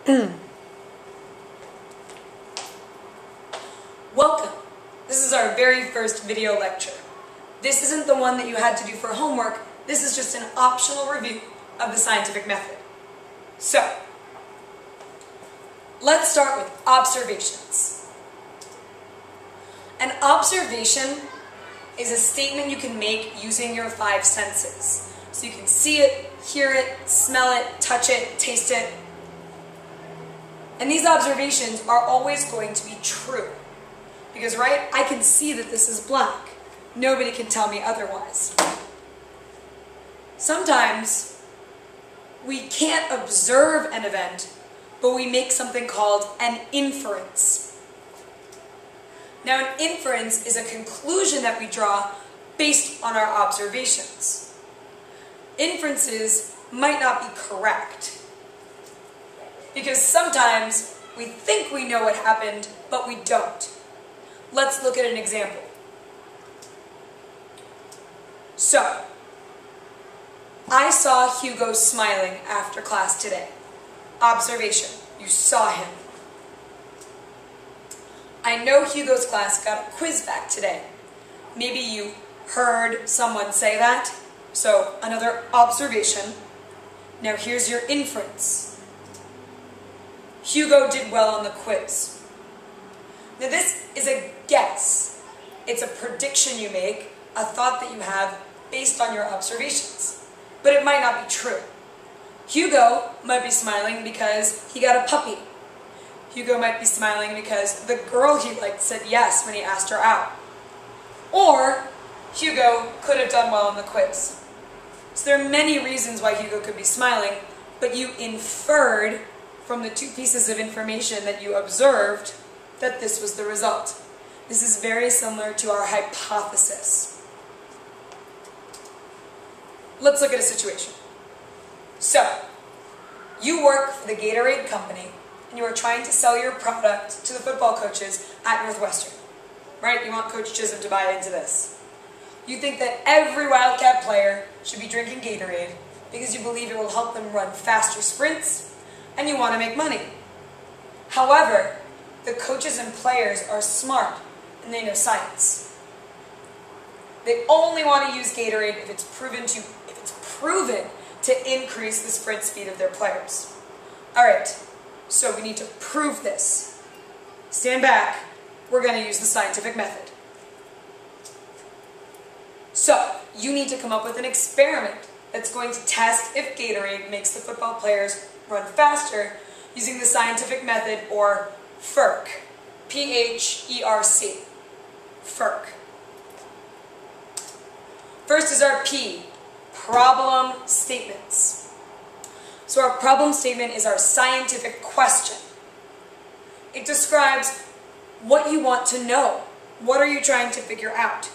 Welcome! This is our very first video lecture. This isn't the one that you had to do for homework, this is just an optional review of the scientific method. So, let's start with observations. An observation is a statement you can make using your 5 senses. So you can see it, hear it, smell it, touch it, taste it. And these observations are always going to be true. Because, right, I can see that this is black. Nobody can tell me otherwise. Sometimes we can't observe an event, but we make something called an inference. Now, an inference is a conclusion that we draw based on our observations. Inferences might not be correct, because sometimes we think we know what happened, but we don't. Let's look at an example. So, I saw Hugo smiling after class today. Observation, you saw him. I know Hugo's class got a quiz back today. Maybe you heard someone say that. So, another observation. Now here's your inference. Hugo did well on the quiz. Now this is a guess. It's a prediction you make, a thought that you have based on your observations. But it might not be true. Hugo might be smiling because he got a puppy. Hugo might be smiling because the girl he liked said yes when he asked her out. Or Hugo could have done well on the quiz. So there are many reasons why Hugo could be smiling, but you inferred from the 2 pieces of information that you observed that this was the result. This is very similar to our hypothesis. Let's look at a situation. So, you work for the Gatorade company, and you are trying to sell your product to the football coaches at Northwestern. Right? You want Coach Chisholm to buy into this. You think that every Wildcat player should be drinking Gatorade because you believe it will help them run faster sprints, and you want to make money. However, the coaches and players are smart, and they know science. They only want to use Gatorade if it's proven to increase the sprint speed of their players. Alright, so we need to prove this. Stand back, we're going to use the scientific method. So, you need to come up with an experiment that's going to test if Gatorade makes the football players run faster using the scientific method, or FERC. P-H-E-R-C. FERC. First is our P, problem statements. So our problem statement is our scientific question. It describes what you want to know. What are you trying to figure out?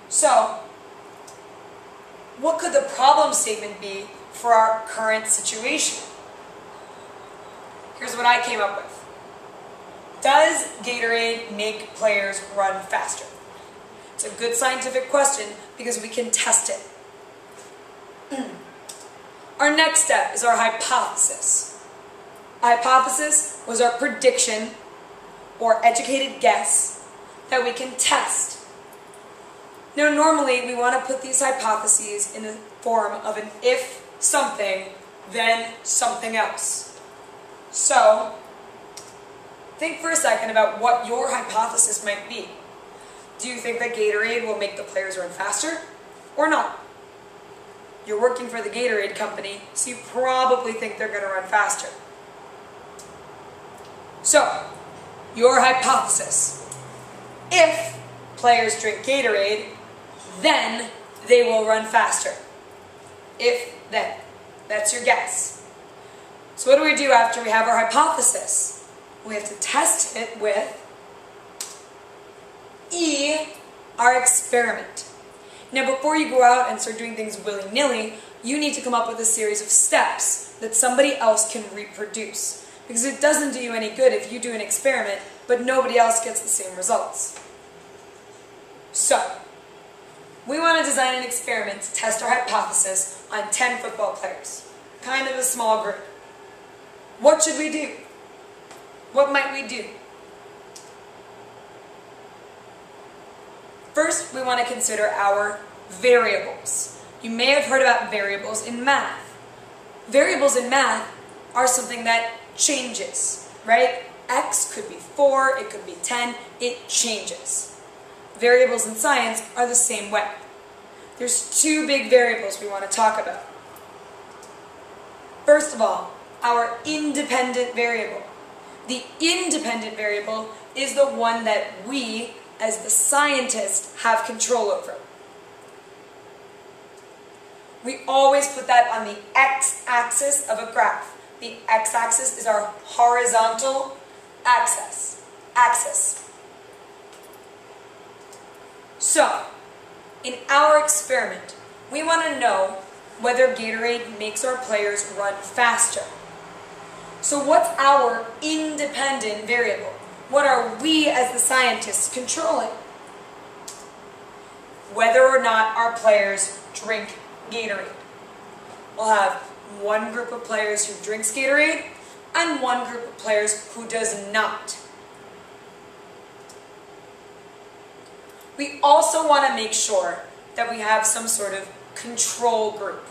So, what could the problem statement be for our current situation? Here's what I came up with. Does Gatorade make players run faster? It's a good scientific question because we can test it. Our next step is our hypothesis. A hypothesis was our prediction or educated guess that we can test. Now, normally we want to put these hypotheses in the form of an if something, then something else. So, think for a second about what your hypothesis might be. Do you think that Gatorade will make the players run faster or not? You're working for the Gatorade company, so you probably think they're going to run faster. So, your hypothesis. If players drink Gatorade, then they will run faster. If, then. That's your guess. So what do we do after we have our hypothesis? We have to test it with E, our experiment. Now before you go out and start doing things willy-nilly, you need to come up with a series of steps that somebody else can reproduce. Because it doesn't do you any good if you do an experiment, but nobody else gets the same results. So, we want to design an experiment to test our hypothesis on 10 football players. Kind of a small group. What should we do? What might we do? First, we want to consider our variables. You may have heard about variables in math. Variables in math are something that changes, right? X could be 4, it could be 10, it changes. Variables in science are the same way. There's two big variables we want to talk about. First of all, our independent variable. The independent variable is the one that we, as the scientists, have control over. We always put that on the x-axis of a graph. The x-axis is our horizontal axis. So, in our experiment, we want to know whether Gatorade makes our players run faster. So what's our independent variable? What are we as the scientists controlling? Whether or not our players drink Gatorade. We'll have one group of players who drinks Gatorade and one group of players who does not. We also want to make sure that we have some sort of control group.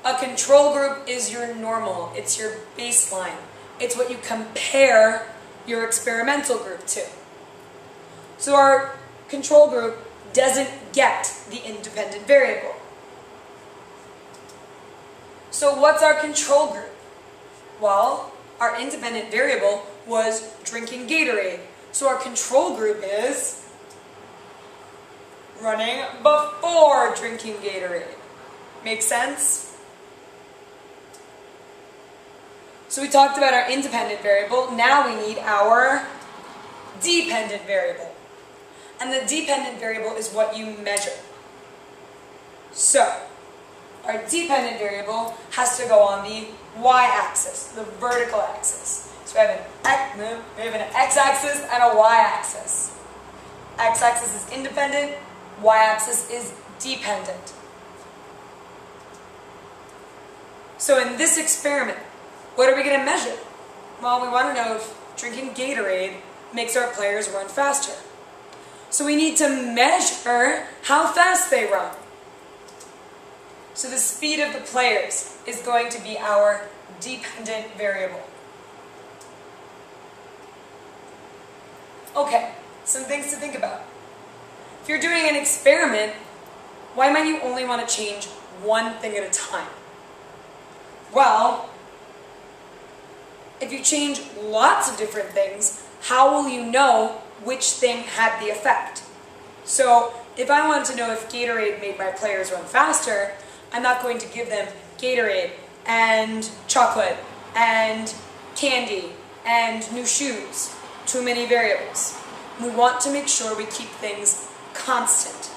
A control group is your normal, it's your baseline. It's what you compare your experimental group to. So our control group doesn't get the independent variable. So what's our control group? Well, our independent variable was drinking Gatorade. So our control group is running before drinking Gatorade. Make sense? So we talked about our independent variable. Now we need our dependent variable. And the dependent variable is what you measure. So, our dependent variable has to go on the y-axis, the vertical axis. So we have an x-axis and a y-axis. X-axis is independent, y-axis is dependent. So in this experiment, what are we going to measure? Well, we want to know if drinking Gatorade makes our players run faster. So we need to measure how fast they run. So the speed of the players is going to be our dependent variable. Okay, some things to think about. If you're doing an experiment, why might you only want to change one thing at a time? Well, if you change lots of different things, how will you know which thing had the effect? So, if I wanted to know if Gatorade made my players run faster, I'm not going to give them Gatorade and chocolate and candy and new shoes. Too many variables. We want to make sure we keep things constant.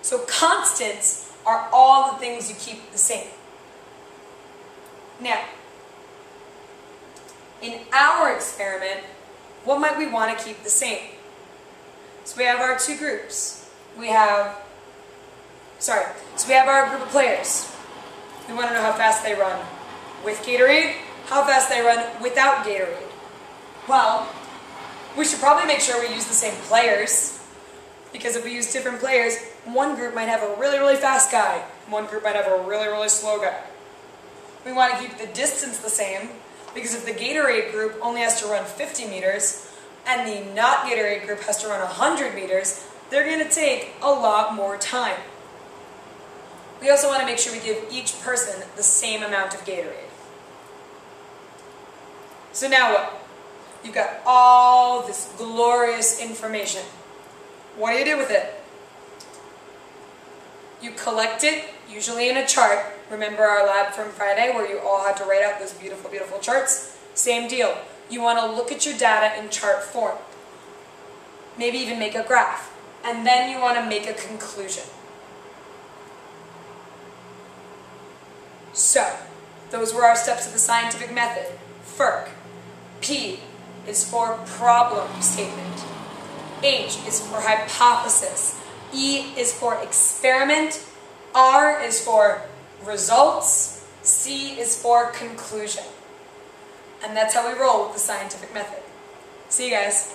So constants are all the things you keep the same. Now, in our experiment, what might we want to keep the same? So we have our two groups. We have our group of players. We want to know how fast they run with Gatorade, how fast they run without Gatorade. Well, we should probably make sure we use the same players, because if we use different players, one group might have a really, really fast guy, one group might have a really, really slow guy. We want to keep the distance the same, because if the Gatorade group only has to run 50 meters, and the not Gatorade group has to run 100 meters, they're going to take a lot more time. We also want to make sure we give each person the same amount of Gatorade. So now what? You've got all this glorious information. What do you do with it? You collect it, usually in a chart. Remember our lab from Friday where you all had to write out those beautiful, beautiful charts? Same deal. You want to look at your data in chart form. Maybe even make a graph. And then you want to make a conclusion. So, those were our steps of the scientific method. FERC. P is for problem statement. H is for hypothesis. E is for experiment. R is for results, C is for conclusion. And that's how we roll with the scientific method. See you guys.